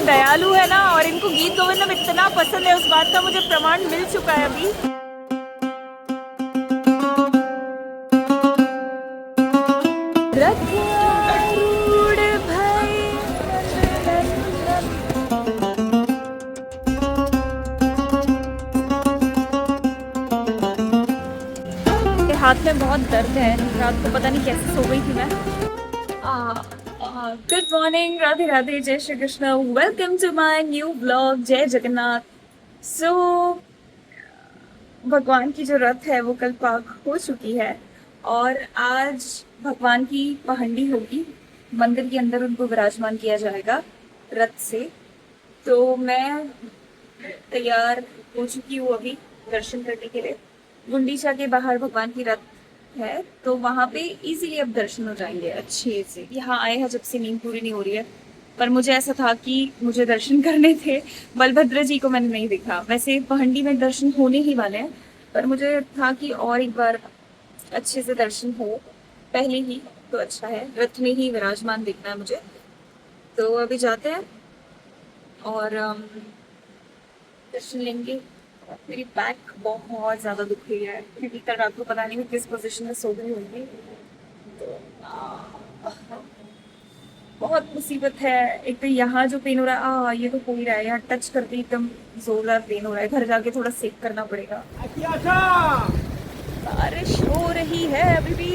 दयालु है ना, और इनको गीत गोविंदम इतना पसंद है, उस बात का मुझे प्रमाण मिल चुका है अभी। रथारूढ़ भई हाथ में बहुत दर्द है, रात को पता नहीं कैसे सो गई थी मैं। गुड मॉर्निंग, राधे राधे, जय Shri Krishna, welcome to my new blog, जय जगन्नाथ। सो भगवान की जो रथ है वो कल पाक हो चुकी है और आज भगवान की पहंडी होगी, मंदिर के अंदर उनको विराजमान किया जाएगा रथ से। तो मैं तैयार हो चुकी हूँ अभी दर्शन करने के लिए। गुंडीचा के बाहर भगवान की रथ है, तो वहाँ पे इजीली अब दर्शन हो जाएंगे अच्छे से। यहाँ आए हैं जब से नींद पूरी नहीं हो रही है, पर मुझे ऐसा था कि मुझे दर्शन करने थे। बलभद्र जी को मैंने नहीं देखा, वैसे पहंडी में दर्शन होने ही वाले हैं, पर मुझे था कि और एक बार अच्छे से दर्शन हो पहले ही तो अच्छा है। रथ में ही विराजमान देखना है मुझे। तो अभी जाते हैं और दर्शन लेंगे। मेरी बैक बहुत ज़्यादा दुख रही है क्योंकि कल रात को पता नहीं मैं किस पोजीशन में सो गई होंगी। तो बहुत मुसीबत है। एक तो यहाँ जो पेन हो रहा है, ये तो हो ही रहा है, यहाँ टच करके एकदम जोरदार पेन हो रहा है। घर जाके थोड़ा सेक करना पड़ेगा। बारिश हो रही है अभी भी।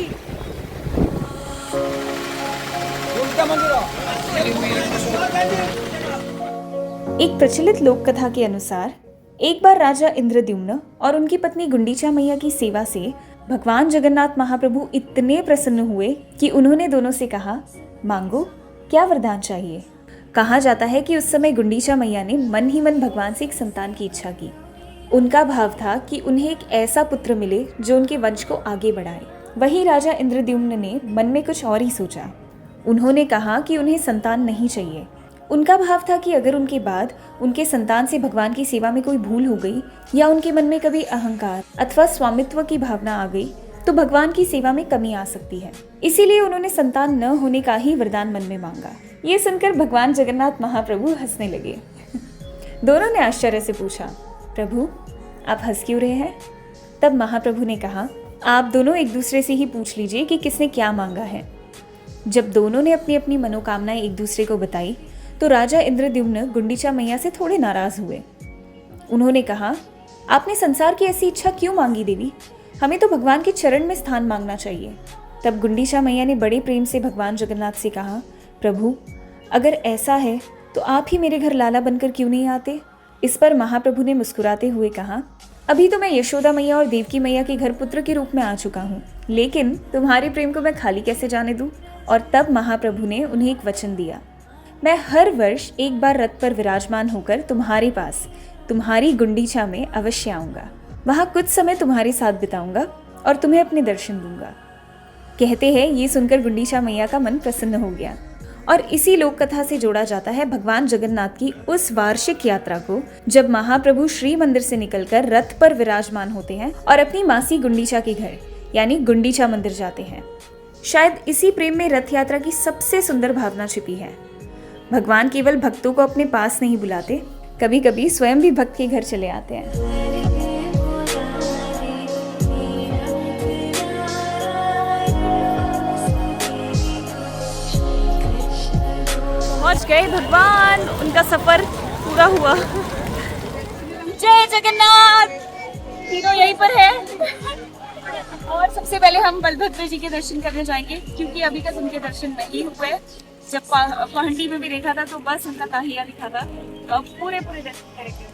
एक प्रचलित लोक कथा के अनुसार एक बार राजा इंद्रद्युम्न और उनकी पत्नी गुंडीचा मैया की सेवा से भगवान जगन्नाथ महाप्रभु इतने प्रसन्न हुए कि उन्होंने दोनों से कहा, मांगो, क्या वरदान चाहिए। कहा जाता है कि उस समय गुंडीचा मैया ने मन ही मन भगवान से एक संतान की इच्छा की। उनका भाव था कि उन्हें एक ऐसा पुत्र मिले जो उनके वंश को आगे बढ़ाए। वहीं राजा इंद्रद्युम्न ने मन में कुछ और ही सोचा। उन्होंने कहा कि उन्हें संतान नहीं चाहिए। उनका भाव था कि अगर उनके बाद उनके संतान से भगवान की सेवा में कोई भूल हो गई या उनके मन में कभी अहंकार अथवा स्वामित्व की भावना आ गई तो भगवान की सेवा में कमी आ सकती है। इसीलिए उन्होंने संतान न होने का ही वरदान मन में मांगा। ये सुनकर भगवान जगन्नाथ महाप्रभु हंसने लगे। दोनों ने आश्चर्य से पूछा, प्रभु आप हंस क्यों रहे हैं? तब महाप्रभु ने कहा, आप दोनों एक दूसरे से ही पूछ लीजिए कि किसने क्या मांगा है। जब दोनों ने अपनी अपनी मनोकामनाएं एक दूसरे को बताई तो राजा इंद्रद्युम्न गुंडीचा मैया से थोड़े नाराज हुए। उन्होंने कहा, आपने संसार की ऐसी इच्छा क्यों मांगी देवी? हमें तो भगवान के चरण में स्थान मांगना चाहिए। तब गुंडीचा मैया ने बड़े प्रेम से भगवान जगन्नाथ से कहा, प्रभु अगर ऐसा है तो आप ही मेरे घर लाला बनकर क्यों नहीं आते? इस पर महाप्रभु ने मुस्कुराते हुए कहा, अभी तो मैं यशोदा मैया और देवकी मैया के घर पुत्र के रूप में आ चुका हूँ, लेकिन तुम्हारे प्रेम को मैं खाली कैसे जाने दूँ? और तब महाप्रभु ने उन्हें एक वचन दिया, मैं हर वर्ष एक बार रथ पर विराजमान होकर तुम्हारे पास तुम्हारी गुंडीचा में अवश्य आऊंगा। वहां कुछ समय तुम्हारे साथ बिताऊंगा और तुम्हें अपने दर्शन दूंगा। कहते हैं ये सुनकर गुंडीचा मैया का मन प्रसन्न हो गया और इसी लोक कथा से जोड़ा जाता है भगवान जगन्नाथ की उस वार्षिक यात्रा को जब महाप्रभु श्री मंदिर से निकलकर रथ पर विराजमान होते हैं और अपनी मासी गुंडीचा के घर यानी गुंडीचा मंदिर जाते हैं। शायद इसी प्रेम में रथ यात्रा की सबसे सुंदर भावना छिपी है। भगवान केवल भक्तों को अपने पास नहीं बुलाते, कभी कभी स्वयं भी भक्त के घर चले आते हैं। पहुंच गए भगवान, उनका सफर पूरा हुआ। जय जगन्नाथ। तीनों यहीं पर है और सबसे पहले हम बलभद्र जी के दर्शन करने जाएंगे क्योंकि अभी तक उनके दर्शन नहीं हुए। जब पहंडी में भी देखा था तो बस उनका काहिया दिखा था, तो अब पूरे दर्शन करेंगे।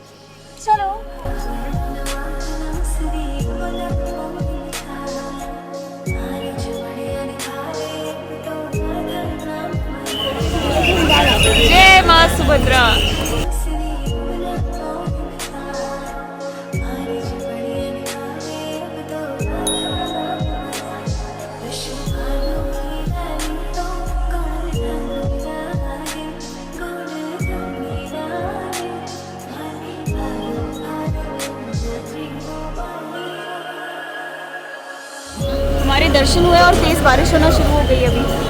चलो। जय मां सुभद्रा। हमारे दर्शन हुए और तेज बारिश होना शुरू हो गई अभी।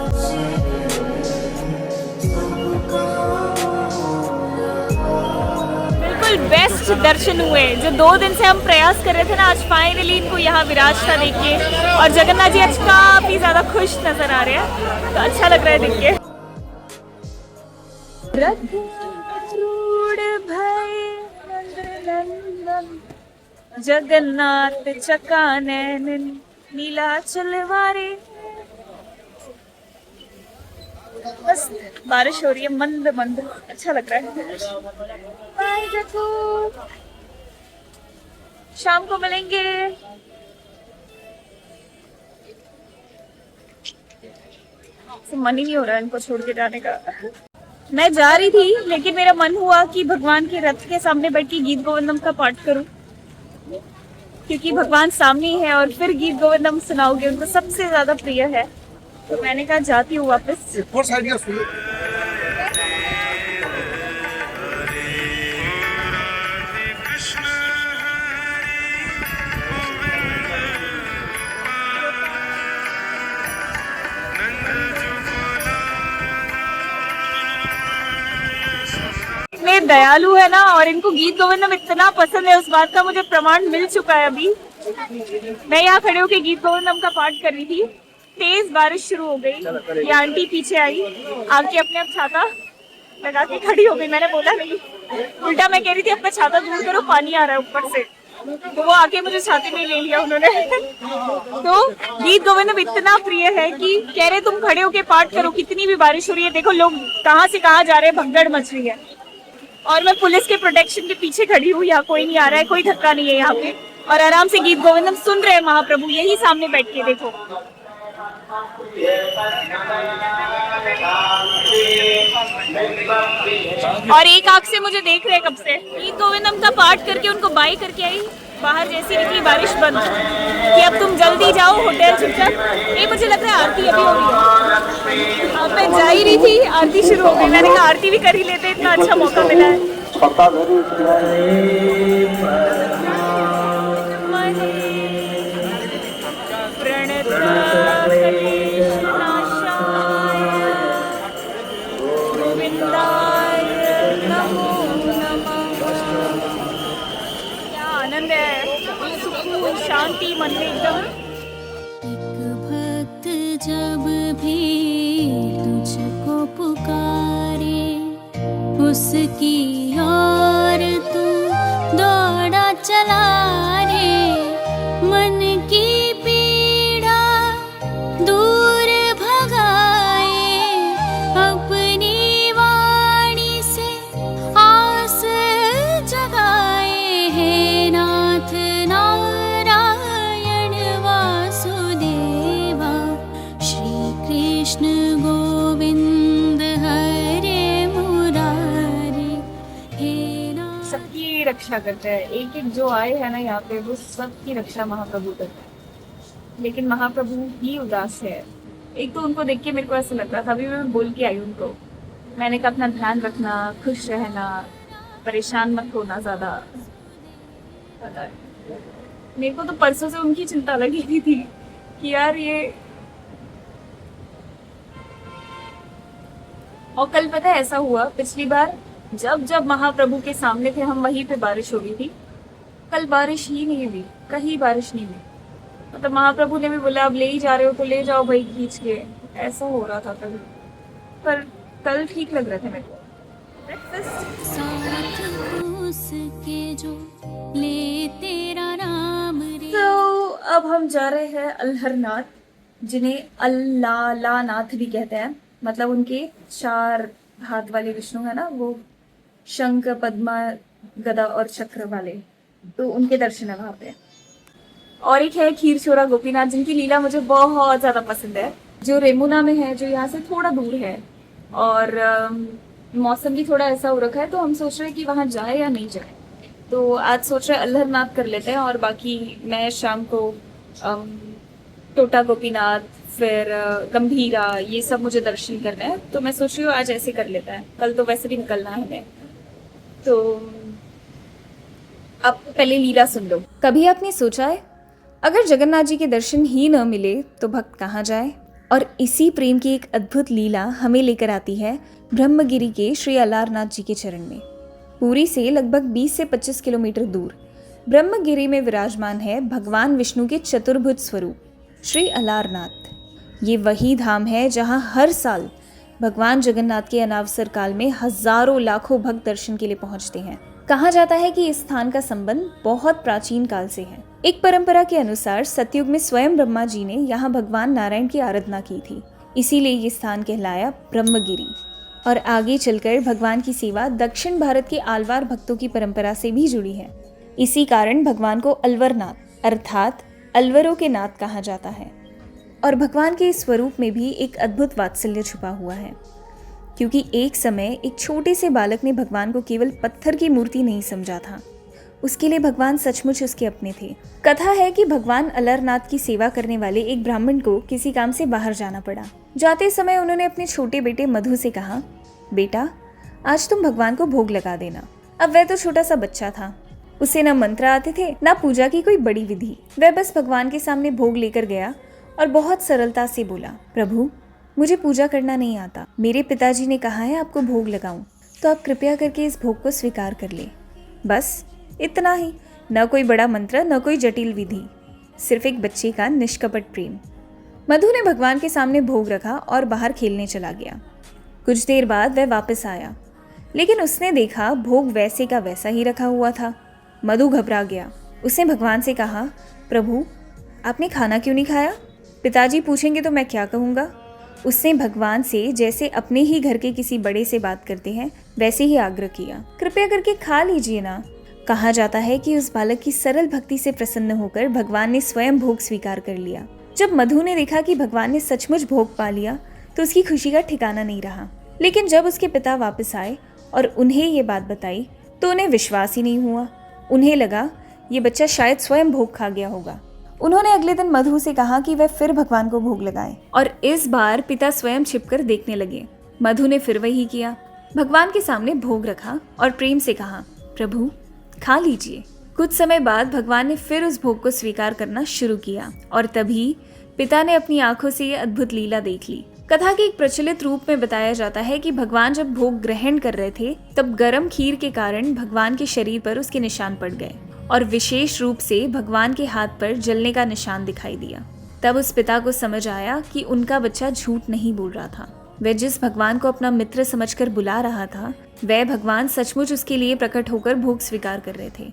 बिल्कुल बेस्ट दर्शन हुए। जो 2 दिन से हम प्रयास कर रहे थे ना, आज फाइनली इनको यहाँ विराजता देखिए। और जगन्नाथ जी आज काफ़ी ज़्यादा खुश नज़र आ रहे हैं, तो अच्छा लग रहा है देख के। जगन्नाथ चकानन नीलाचल वारे। बस बारिश हो रही है मंद मंद, अच्छा लग रहा है। बाय देखो, शाम को मिलेंगे। मन ही नहीं हो रहा है इनको छोड़ के जाने का। मैं जा रही थी, लेकिन मेरा मन हुआ कि भगवान के रथ के सामने बैठ के गीत गोविंदम का पाठ करूं, क्योंकि भगवान सामने ही है और फिर गीत गोविंदम सुनाओगे, उनको सबसे ज्यादा प्रिय है। तो मैंने कहा जाती हूँ वापस। इतने दयालु है ना, और इनको गीत गोविंदम इतना पसंद है, उस बात का मुझे प्रमाण मिल चुका है। अभी मैं यहाँ खड़े होकर गीत गोविंदम का पाठ कर रही थी, तेज बारिश शुरू हो गई। ये आंटी पीछे आई, आके अपने आप छाता लगा के खड़ी हो गई। मैंने बोला नहीं, उल्टा मैं कह रही थी अपना छाता दूर करो, पानी आ रहा है ऊपर से, तो वो आके मुझे छाते में ले लिया उन्होंने। तो गीत गोविंदम इतना प्रिय है कि कह रहे तुम खड़े होके पाठ करो, कितनी भी बारिश हो रही है, देखो लोग कहाँ से कहाँ जा रहे हैं, भगदड़ मच रही है। और मैं पुलिस के प्रोटेक्शन के पीछे खड़ी हूँ, यहाँ कोई नहीं आ रहा है, कोई धक्का नहीं है यहाँ पे, और आराम से गीत गोविंदम सुन रहे हैं महाप्रभु यही सामने बैठ के। देखो और एक आंख से मुझे देख रहे हैं कब से। गीत गोविंदम का पाठ करके उनको बाय करके आई, बाहर जैसी निकली बारिश बंद कि अब तुम जल्दी जाओ होटल चुपचाप। ये मुझे लग रहा है आरती अभी हो रही है। अब मैं जा ही रही थी, आरती शुरू हो गई। मैंने कहा आरती भी कर ही लेते, इतना अच्छा मौका मिला है। क्या आनंद है, शांति मन में एकदम। एक भक्त जब भी तुझको पुकारे, उसकी ओर तू दौड़ा चला रे। मन की पीड़ा दूर भगाए, अपनी वाणी से आस जगाए। हे नाथ नारायण वासुदेवा, श्री कृष्ण गोविंद हरे मुरारे। हे नाथ सबकी रक्षा करता है, एक एक जो आए हैं ना यहाँ पे, वो सबकी रक्षा महाप्रभु करता है। लेकिन महाप्रभु ही उदास है। एक तो उनको देख के मेरे को ऐसा लग रहा था, अभी मैं बोल के आई उनको, मैंने कहा अपना ध्यान रखना, खुश रहना, परेशान मत होना ज्यादा। पता है मेरे को तो परसों से उनकी चिंता लगी थी कि यार ये। और कल पता है ऐसा हुआ, पिछली बार जब जब महाप्रभु के सामने थे हम, वहीं पे बारिश हो गई थी। कल बारिश ही नहीं हुई, कहीं बारिश नहीं हुई। मतलब महाप्रभु ने भी बोला अब ले ही जा रहे हो तो ले जाओ भाई खींच के, ऐसा हो रहा था कल। पर कल ठीक लग रहा था मेरे को। साथ उसके जो ले तेरा नाम रे। तो अब हम जा रहे हैं अल्हरनाथ, जिन्हें अल्लालानाथ भी कहते हैं। मतलब उनके 4 हाथ वाले विष्णु है ना, वो शंख पद्मा गदा और चक्र वाले, तो उनके दर्शन है वहां पे। और एक है खीर छोरा गोपीनाथ, जिनकी लीला मुझे बहुत ज्यादा पसंद है, जो रेमुना में है, जो यहाँ से थोड़ा दूर है। और मौसम भी थोड़ा ऐसा हो रखा है, तो हम सोच रहे हैं कि वहाँ जाए या नहीं जाए। तो आज सोच रहे हैं अल्हरनाथ कर लेते हैं, और बाकी मैं शाम को टोटा गोपीनाथ, फिर गंभीरा, ये सब मुझे दर्शन करना है। तो मैं सोच रही हूँ आज ऐसे कर लेता है, कल तो वैसे भी निकलना है हमें। तो अब पहले लीला सुन लो। कभी आपने सोचा है अगर जगन्नाथ जी के दर्शन ही न मिले तो भक्त कहाँ जाए? और इसी प्रेम की एक अद्भुत लीला हमें लेकर आती है ब्रह्मगिरी के श्री अलारनाथ जी के चरण में। पुरी से लगभग 20 से 25 किलोमीटर दूर ब्रह्मगिरी में विराजमान है भगवान विष्णु के चतुर्भुज स्वरूप श्री अलारनाथ। ये वही धाम है जहां हर साल भगवान जगन्नाथ के अनावसर काल में हजारों लाखों भक्त दर्शन के लिए पहुंचते हैं। कहा जाता है कि इस स्थान का संबंध बहुत प्राचीन काल से है। एक परंपरा के अनुसार सतयुग में स्वयं ब्रह्मा जी ने यहाँ भगवान नारायण की आराधना की थी, इसीलिए ये स्थान कहलाया ब्रह्मगिरी। और आगे चलकर भगवान की सेवा दक्षिण भारत के आलवार भक्तों की परंपरा से भी जुड़ी है। इसी कारण भगवान को अलवरनाथ अर्थात अलवरों के नाथ कहा जाता है। और भगवान के इस स्वरूप में भी एक अद्भुत वात्सल्य छुपा हुआ है, क्योंकि एक समय एक छोटे से बालक ने भगवान को केवल पत्थर की मूर्ति नहीं समझा था, उसके लिए भगवान सचमुच उसके अपने थे। कथा है कि भगवान अलरनाथ की सेवा करने वाले एक ब्राह्मण को किसी काम से बाहर जाना पड़ा। जाते समय उन्होंने अपने छोटे बेटे मधु से कहा, बेटा आज तुम भगवान को भोग लगा देना। अब वह तो छोटा सा बच्चा था, उसे न मंत्र आते थे न पूजा की कोई बड़ी विधि। वह बस भगवान के सामने भोग लेकर गया और बहुत सरलता से बोला, प्रभु मुझे पूजा करना नहीं आता, मेरे पिताजी ने कहा है आपको भोग लगाऊं, तो आप कृपया करके इस भोग को स्वीकार कर ले। बस इतना ही, न कोई बड़ा मंत्र न कोई जटिल विधि, सिर्फ एक बच्चे का निष्कपट प्रेम। मधु ने भगवान के सामने भोग रखा और बाहर खेलने चला गया। कुछ देर बाद वह वापस आया, लेकिन उसने देखा भोग वैसे का वैसा ही रखा हुआ था। मधु घबरा गया। उसने भगवान से कहा, प्रभु आपने खाना क्यों नहीं खाया? पिताजी पूछेंगे तो मैं क्या कहूँगा? उसने भगवान से जैसे अपने ही घर के किसी बड़े से बात करते हैं वैसे ही आग्रह किया, कृपया करके खा लीजिए ना। कहा जाता है कि उस बालक की सरल भक्ति से प्रसन्न होकर भगवान ने स्वयं भोग स्वीकार कर लिया। जब मधु ने देखा कि भगवान ने सचमुच भोग पा लिया तो उसकी खुशी का ठिकाना नहीं रहा। लेकिन जब उसके पिता वापस आए और उन्हें ये बात बताई तो उन्हें विश्वास ही नहीं हुआ। उन्हें लगा ये बच्चा शायद स्वयं भोग खा गया होगा। उन्होंने अगले दिन मधु से कहा कि वह फिर भगवान को भोग लगाए और इस बार पिता स्वयं छिपकर देखने लगे। मधु ने फिर वही किया, भगवान के सामने भोग रखा और प्रेम से कहा, प्रभु खा लीजिए। कुछ समय बाद भगवान ने फिर उस भोग को स्वीकार करना शुरू किया और तभी पिता ने अपनी आंखों से ये अद्भुत लीला देख ली। कथा के एक प्रचलित रूप में बताया जाता है कि भगवान जब भोग ग्रहण कर रहे थे तब गर्म खीर के कारण भगवान के शरीर पर उसके निशान पड़ गए और विशेष रूप से भगवान के हाथ पर जलने का निशान दिखाई दिया। तब उस पिता को समझ आया कि उनका बच्चा झूठ नहीं बोल रहा था। वह जिस भगवान को अपना मित्र समझकर बुला रहा था वह भगवान सचमुच उसके लिए प्रकट होकर भोग स्वीकार कर रहे थे।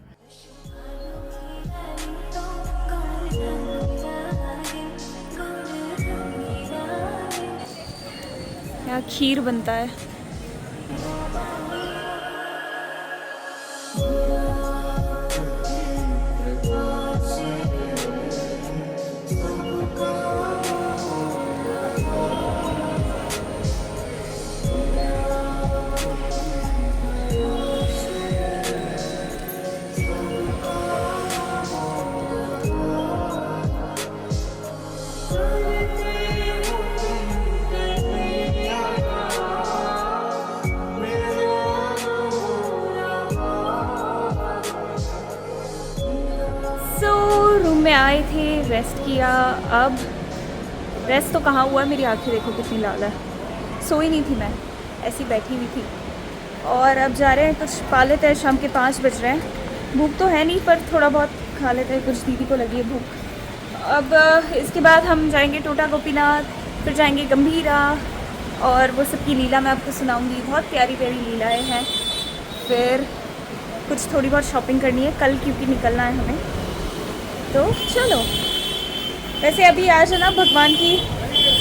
यहाँ खीर बनता है। रूम में आए थे, रेस्ट किया। अब रेस्ट तो कहाँ हुआ, मेरी आंखें देखो कितनी लाल है। सोई नहीं थी मैं, ऐसी बैठी हुई थी। और अब जा रहे हैं, कुछ पा लेते हैं। शाम के 5 बज रहे हैं। भूख तो है नहीं पर थोड़ा बहुत खा लेते हैं, कुछ दीदी को लगी है भूख। अब इसके बाद हम जाएंगे टोटा गोपीनाथ, फिर जाएंगे गंभीरा और वो सब की लीला मैं आपको सुनाऊंगी। बहुत प्यारी प्यारी लीलाएँ हैं। फिर कुछ थोड़ी बहुत शॉपिंग करनी है कल, क्योंकि निकलना है हमें, तो चलो। वैसे अभी आज है ना भगवान की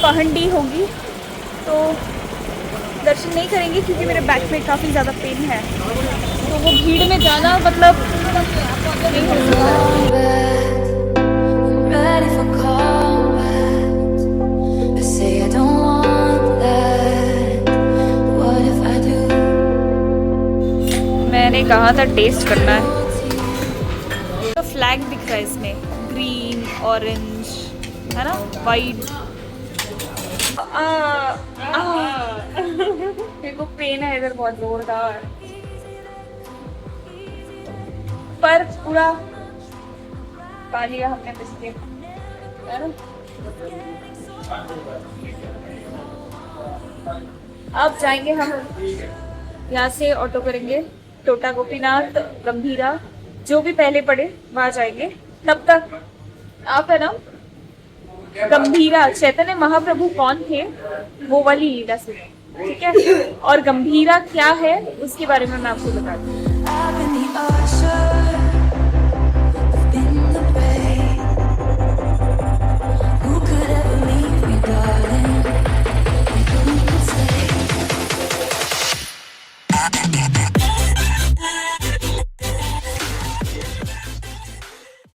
पहंडी होगी तो दर्शन नहीं करेंगे क्योंकि मेरे बैक में काफ़ी ज़्यादा पेन है, तो वो भीड़ में जाना मतलब नहीं हो सकता। मैंने कहा था टेस्ट करना है। तो फ्लैग दिख रहा है इसमें, ग्रीन ऑरेंज है ना, वाइट। मेरे को पेन है इधर बहुत जोरदार, पर पूरा पा लिया हमने बिस्किट है ना। अब जाएंगे हम यहाँ से, ऑटो करेंगे टोटा गोपीनाथ, गंभीरा, जो भी पहले पढ़े वहां जाएंगे। तब तक आप है ना गंभीरा चैतन्य महाप्रभु कौन थे वो वाली लीला सुने, ठीक है। और गंभीरा क्या है उसके बारे में मैं आपको बता दूं।